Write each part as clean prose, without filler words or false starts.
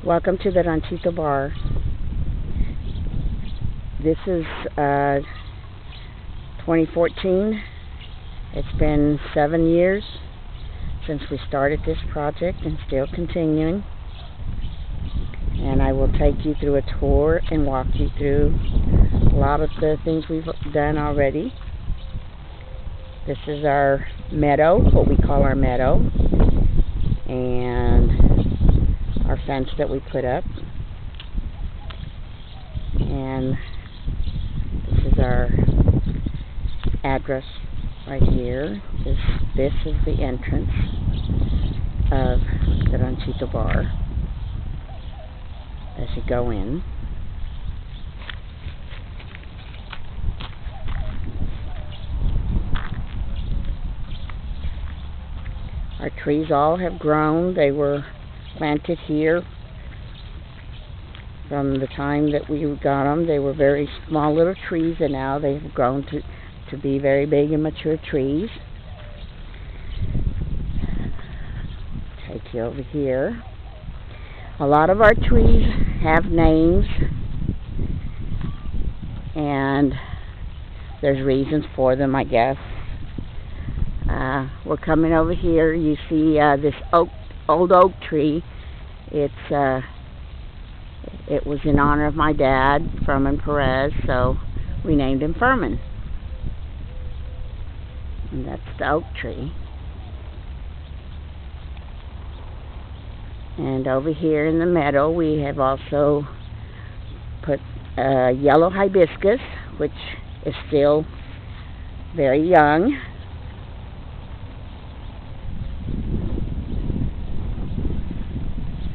Welcome to the Ranchito Barr. This is 2014. It's been 7 years since we started this project and still continuing. And I will take you through a tour and walk you through a lot of the things we've done already. This is our meadow, what we call our meadow, and our fence that we put up. And this is our address right here. This is the entrance of the Ranchito Barr as you go in. Our trees all have grown. They were planted here from the time that we got them. They were very small little trees, and now they've grown to be very big and mature trees. Take you over here. A lot of our trees have names, and there's reasons for them, I guess. We're coming over here. You see this old oak tree. It was in honor of my dad, Furman Perez, so we named him Furman. And that's the oak tree. And over here in the meadow, we have also put yellow hibiscus, which is still very young.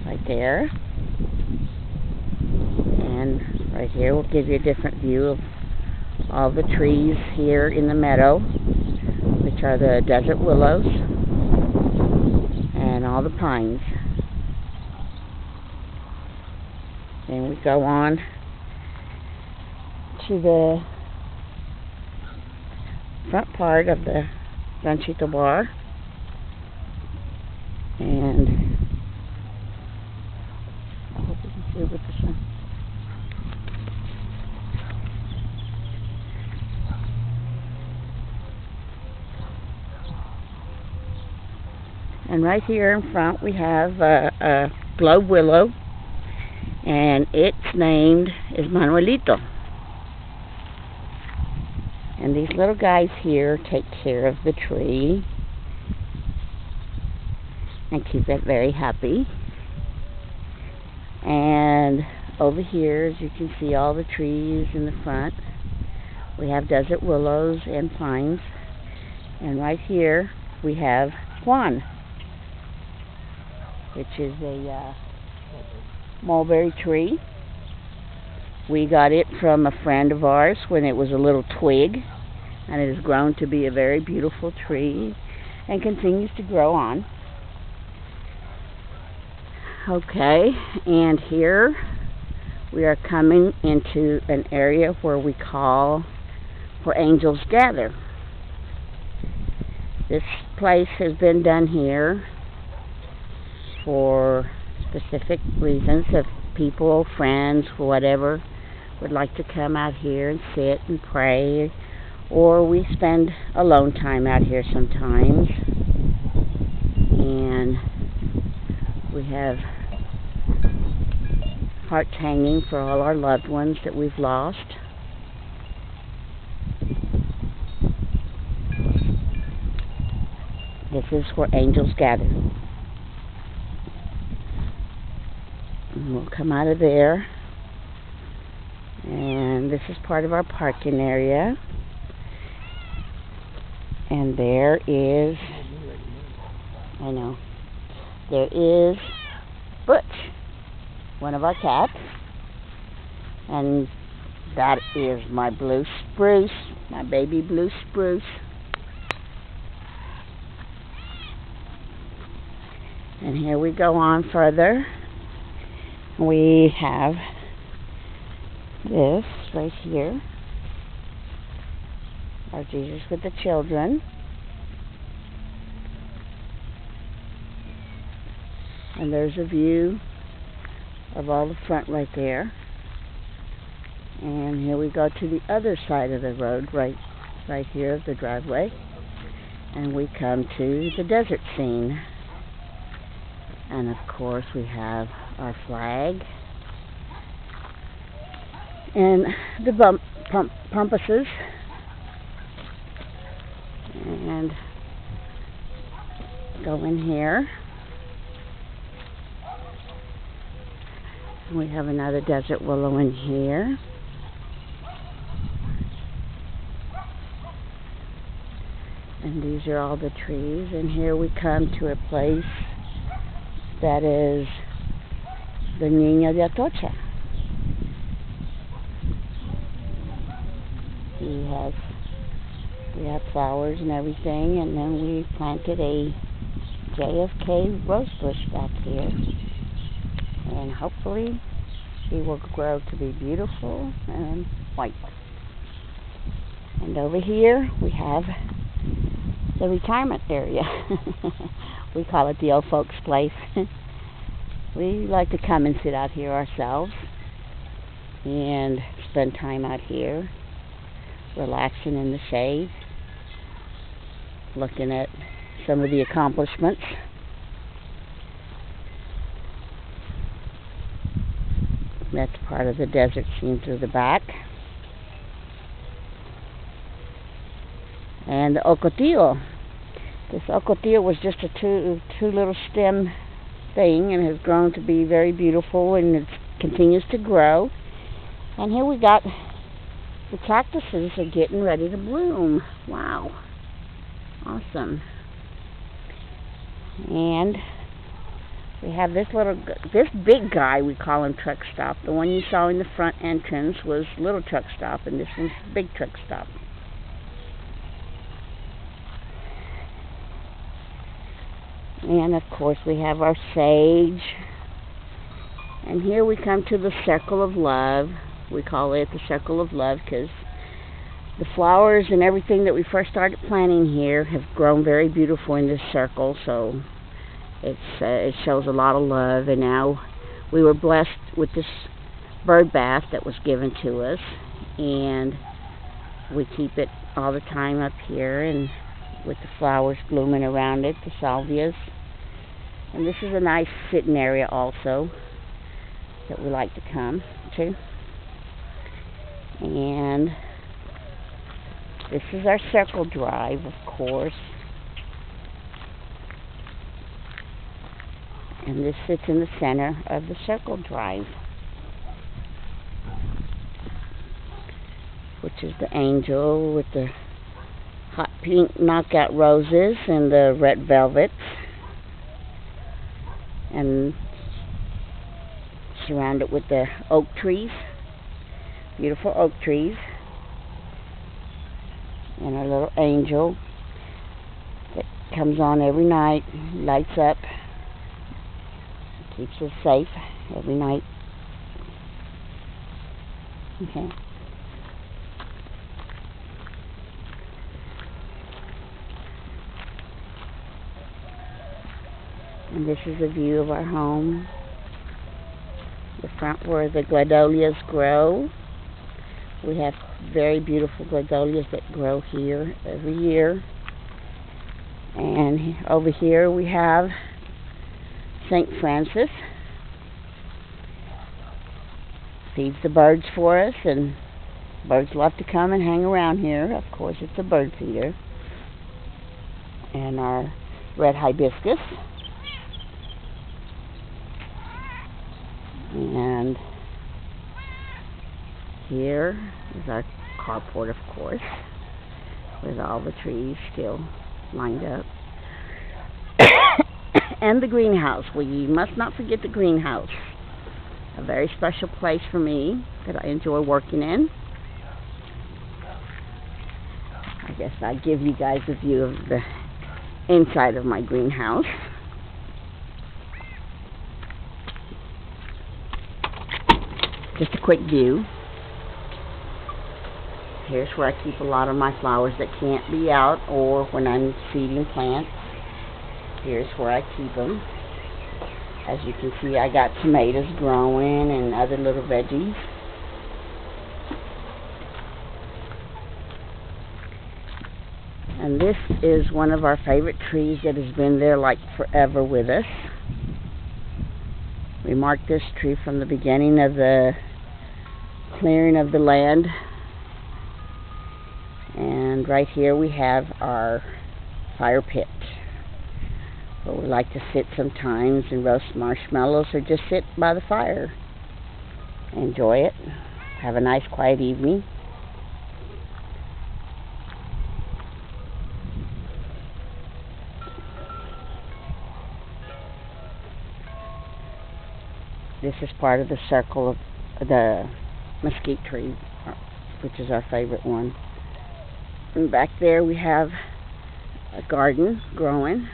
Right there. And right here we'll give you a different view of all the trees here in the meadow, which are the desert willows and all the pines. And we go on to the front part of the Ranchito Barr, and I hope you can see with the sun. And right here in front we have a globe willow, and its name is Manuelito. And these little guys here take care of the tree and keep it very happy. And over here, as you can see, all the trees in the front, we have desert willows and pines. And right here we have Juan, which is a mulberry tree. We got it from a friend of ours when it was a little twig, and it has grown to be a very beautiful tree and continues to grow on. Okay, and here we are coming into an area where we call where angels gather. This place has been done here for specific reasons. If people, friends, whatever, would like to come out here and sit and pray, or we spend alone time out here sometimes. And we have hearts hanging for all our loved ones that we've lost. This is where angels gather. And we'll come out of there. And this is part of our parking area. And there is, there is Butch, one of our cats. And that is my blue spruce, my baby blue spruce. And here we go on further. We have this right here, our Jesus with the children. And there's a view of all the front right there. And here we go to the other side of the road, right here, the driveway. And we come to the desert scene. And of course we have our flag. And the pampas. And go in here. We have another desert willow in here. And these are all the trees. And here we come to a place that is the Niño de Atocha. We have flowers and everything, and then we planted a JFK rose bush back here. And hopefully he will grow to be beautiful and white. And over here we have the retirement area. We call it the old folks place. We like to come and sit out here ourselves and spend time out here, relaxing in the shade, looking at some of the accomplishments. That's part of the desert scene through the back. And the ocotillo. This ocotillo was just a two little stem thing, and has grown to be very beautiful, and it continues to grow. And here we got the cactuses are getting ready to bloom. Wow. Awesome. And we have this big guy, we call him Truck Stop. The one you saw in the front entrance was Little Truck Stop, and this one's Big Truck Stop. And of course we have our sage. And here we come to the Circle of Love. We call it the Circle of Love because the flowers and everything that we first started planting here have grown very beautiful in this circle. So it shows a lot of love. And now we were blessed with this bird bath that was given to us, and we keep it all the time up here, and with the flowers blooming around it, the salvias. And this is a nice sitting area also that we like to come to. And this is our circle drive, of course. And this sits in the center of the circle drive, which is the angel with the hot pink knockout roses and the red velvets, and surrounded with the oak trees, beautiful oak trees, and our little angel that comes on every night, lights up, keeps us safe every night. Okay. And this is a view of our home. The front where the gladolias grow. We have very beautiful gladolias that grow here every year. And over here we have St. Francis. Feeds the birds for us, and birds love to come and hang around here. Of course, it's a bird feeder. And our red hibiscus. And here is our carport, of course, with all the trees still lined up. And the greenhouse. We must not forget the greenhouse. A very special place for me that I enjoy working in. I guess I'll give you guys a view of the inside of my greenhouse. Just a quick view. Here's where I keep a lot of my flowers that can't be out, or when I'm seeding plants. Here's where I keep them. As you can see, I got tomatoes growing and other little veggies. And this is one of our favorite trees that has been there like forever with us. We marked this tree from the beginning of the clearing of the land. And right here we have our fire pit, where we like to sit sometimes and roast marshmallows or just sit by the fire. Enjoy it. Have a nice quiet evening. This is part of the circle of the mesquite tree, which is our favorite one. And back there we have a garden growing.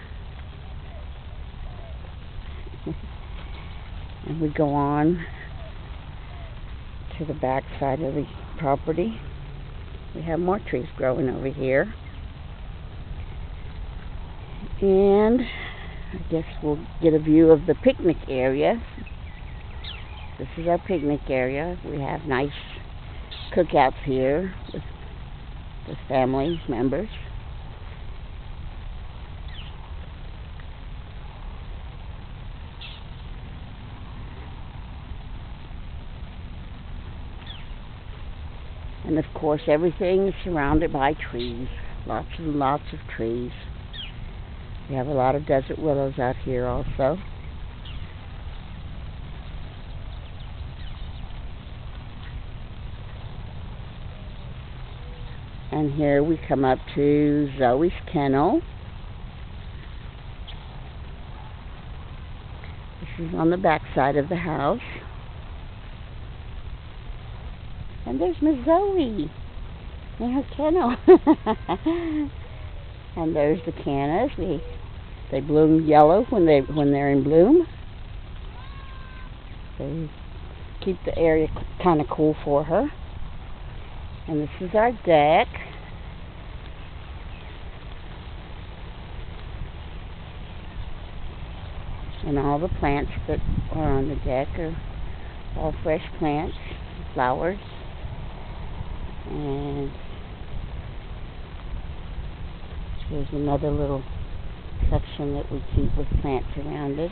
And we go on to the back side of the property. We have more trees growing over here. And I guess we'll get a view of the picnic area. This is our picnic area. We have nice cookouts here with family members. And of course, everything is surrounded by trees. Lots and lots of trees. We have a lot of desert willows out here also. And here we come up to Zoe's kennel. This is on the back side of the house. And there's Miss Zoe in her kennel. And there's the cannas. They bloom yellow when they're in bloom. They keep the area kind of cool for her. And this is our deck. And all the plants that are on the deck are all fresh plants, flowers. And here's another little section that we keep with plants around it.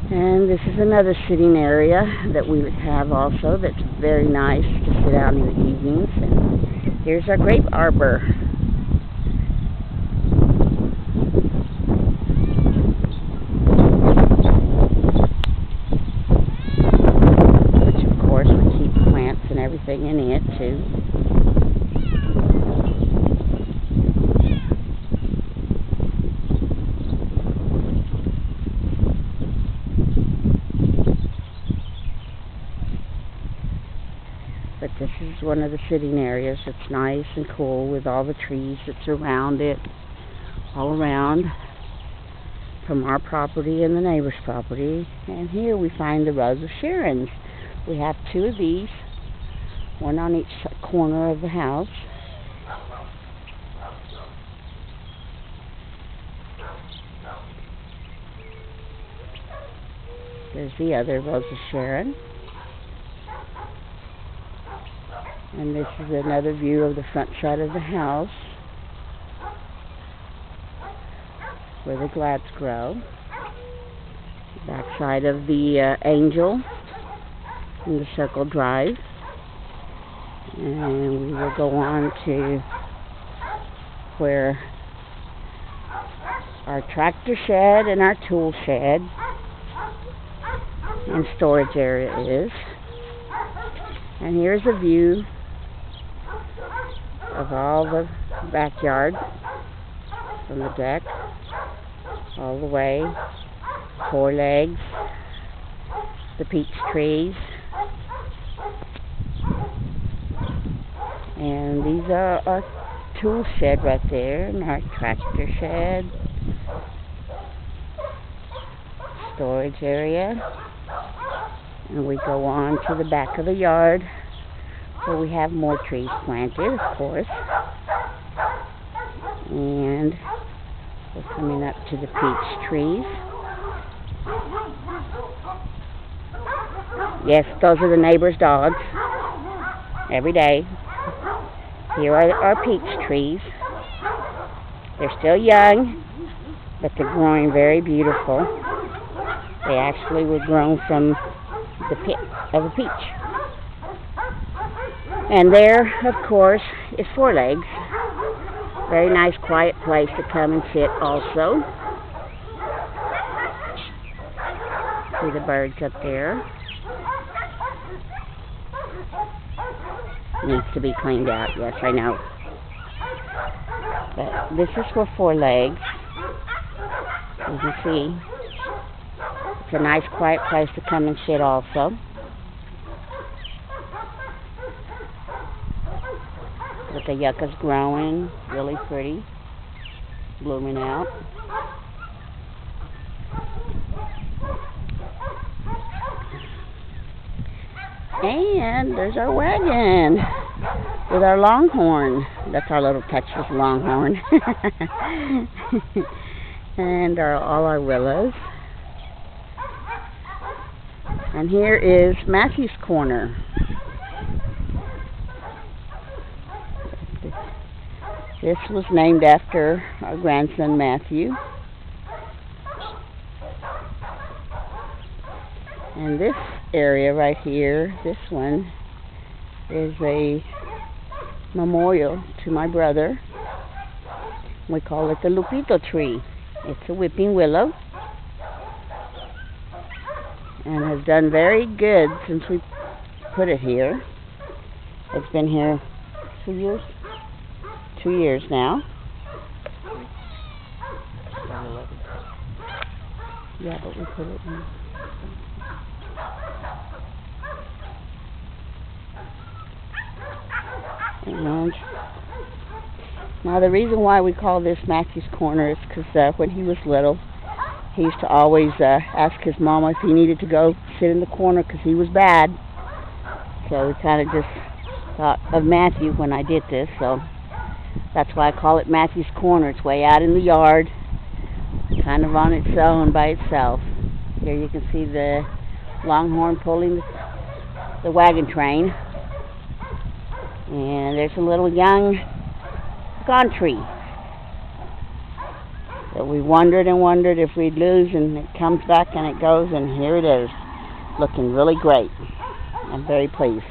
And this is another sitting area that we have also that's very nice to sit out in the evenings. And here's our grape arbor. Which of course we keep plants and everything in it too. But this is one of the sitting areas that's nice and cool with all the trees that surround it all around from our property and the neighbor's property. And here we find the Rose of Sharon's. We have two of these, one on each corner of the house. There's the other Rose of Sharon. And this is another view of the front side of the house where the glads grow. Back side of the angel in the circle drive. And we will go on to where our tractor shed and our tool shed and storage area is. And here's a view of all the backyard from the deck all the way, 4 legs, the peach trees, and these are our tool shed right there, and our tractor shed, storage area. And we go on to the back of the yard where we have more trees planted, of course. And we're coming up to the peach trees. Yes, those are the neighbor's dogs. Every day. Here are our peach trees. They're still young, but they're growing very beautiful. They actually were grown from the pit of a peach. And there, of course, is Four Legs. Very nice, quiet place to come and sit also. See the birds up there. Needs to be cleaned out, yes, I know. But this is for Four Legs. As you see, it's a nice, quiet place to come and sit also. But the yucca's growing, really pretty, blooming out. And there's our wagon with our longhorn. That's our little Texas longhorn. And all our willows. And here is Matthew's corner. This was named after our grandson Matthew. And this area right here, this one, is a memorial to my brother. We call it the Lupito tree. It's a weeping willow and has done very good since we put it here. It's been here 2 years? 2 years now. Yeah, but we put it in. And now the reason why we call this Matthew's Corner is because when he was little, he used to always ask his mama if he needed to go sit in the corner because he was bad. So we kind of just thought of Matthew when I did this, so that's why I call it Matthew's Corner. It's way out in the yard, kind of on its own by itself. Here you can see the longhorn pulling the wagon train. And there's a little young pecan tree that we wondered and wondered if we'd lose, and it comes back and it goes, and here it is, looking really great. I'm very pleased.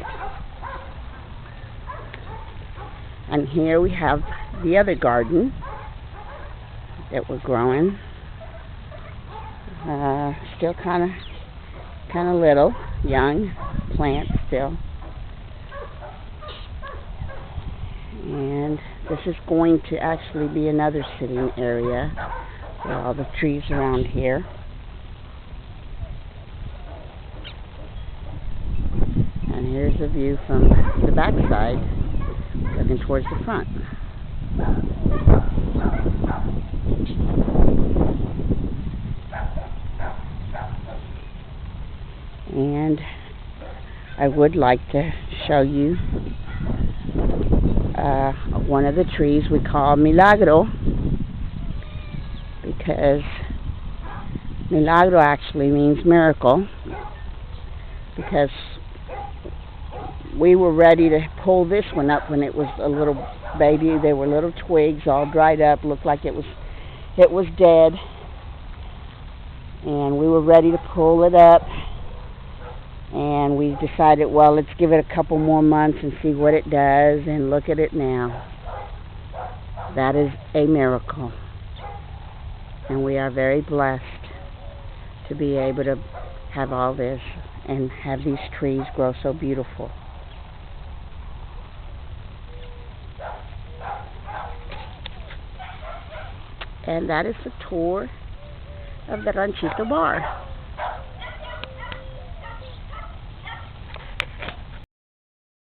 And here we have the other garden that we're growing. Still kind of little, young plant still. And this is going to actually be another sitting area for all the trees around here. And here's a view from the back side, looking towards the front. And I would like to show you one of the trees we call Milagro, because Milagro actually means miracle, because we were ready to pull this one up when it was a little baby. They were little twigs all dried up, looked like it was dead, and we were ready to pull it up. And we decided, well, let's give it a couple more months and see what it does, and look at it now. That is a miracle. And we are very blessed to be able to have all this and have these trees grow so beautiful. And that is the tour of the Ranchito Barr.